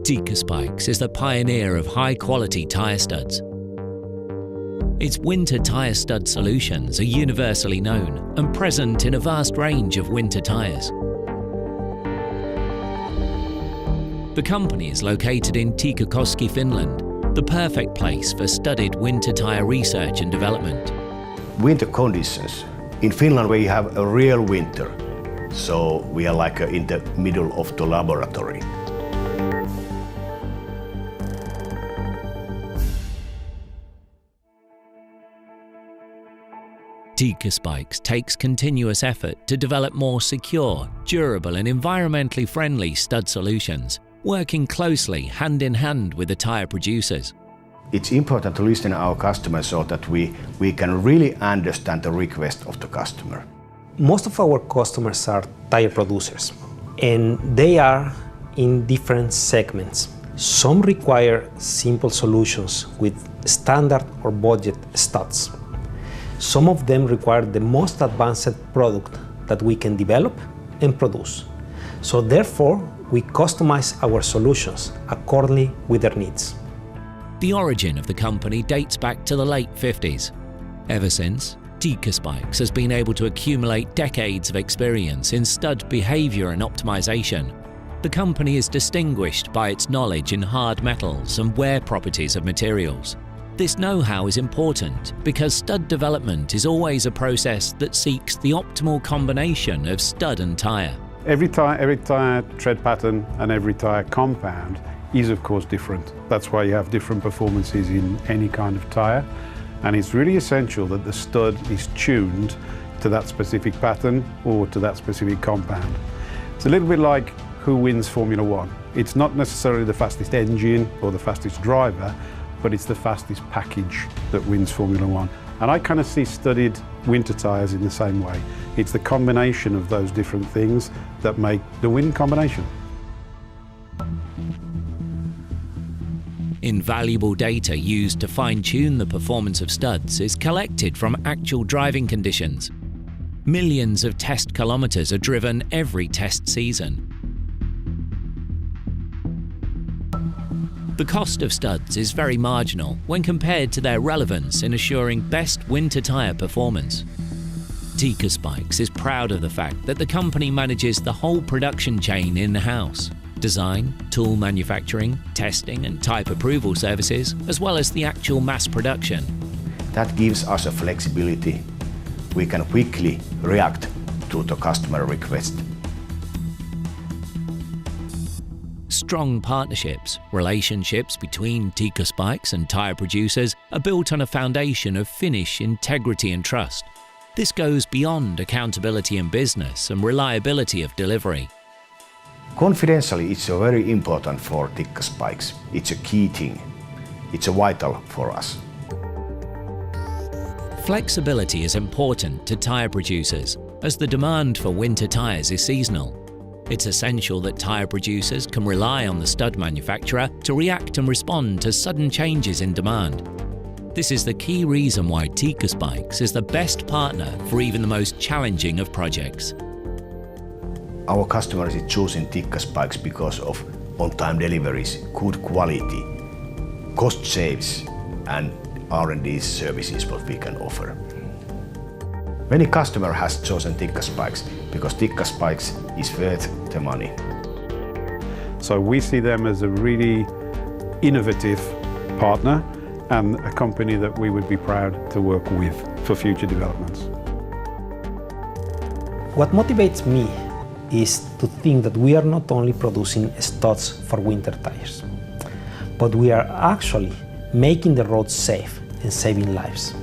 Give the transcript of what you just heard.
Tikka Spikes is the pioneer of high-quality tyre studs. Its winter tyre stud solutions are universally known and present in a vast range of winter tyres. The company is located in Tikka, Finland, the perfect place for studied winter tyre research and development. Winter conditions. In Finland we have a real winter, so we are like in the middle of the laboratory. Tikka Spikes takes continuous effort to develop more secure, durable and environmentally friendly stud solutions, working closely hand in hand with the tyre producers. It's important to listen to our customers so that we can really understand the request of the customer. Most of our customers are tyre producers, and they are in different segments. Some require simple solutions with standard or budget studs. Some of them require the most advanced product that we can develop and produce. So therefore, we customize our solutions accordingly with their needs. The origin of the company dates back to the late 50s. Ever since, Tikka Spikes has been able to accumulate decades of experience in stud behavior and optimization. The company is distinguished by its knowledge in hard metals and wear properties of materials. This know-how is important because stud development is always a process that seeks the optimal combination of stud and tyre. Every tyre tread pattern and every tyre compound is of course different. That's why you have different performances in any kind of tyre, and it's really essential that the stud is tuned to that specific pattern or to that specific compound. It's a little bit like who wins Formula One. It's not necessarily the fastest engine or the fastest driver, but it's the fastest package that wins Formula One. And I kind of see studded winter tyres in the same way. It's the combination of those different things that make the win combination. Invaluable data used to fine-tune the performance of studs is collected from actual driving conditions. Millions of test kilometres are driven every test season. The cost of studs is very marginal when compared to their relevance in assuring best winter tyre performance. Tikka Spikes is proud of the fact that the company manages the whole production chain in-house. Design, tool manufacturing, testing and type approval services, as well as the actual mass production. That gives us a flexibility. We can quickly react to the customer request. Strong partnerships, relationships between Tikka Spikes and tyre producers are built on a foundation of Finnish integrity and trust. This goes beyond accountability in business and reliability of delivery. Confidentially, it's very important for Tikka Spikes. It's a key thing. It's vital for us. Flexibility is important to tyre producers as the demand for winter tyres is seasonal. It's essential that tyre producers can rely on the stud manufacturer to react and respond to sudden changes in demand. This is the key reason why Tikka Spikes is the best partner for even the most challenging of projects. Our customers are choosing Tikka Spikes because of on-time deliveries, good quality, cost saves and R&D services what we can offer. Many customers has chosen Tikka Spikes because Tikka Spikes is worth the money. So we see them as a really innovative partner and a company that we would be proud to work with for future developments. What motivates me is to think that we are not only producing studs for winter tires, but we are actually making the roads safe and saving lives.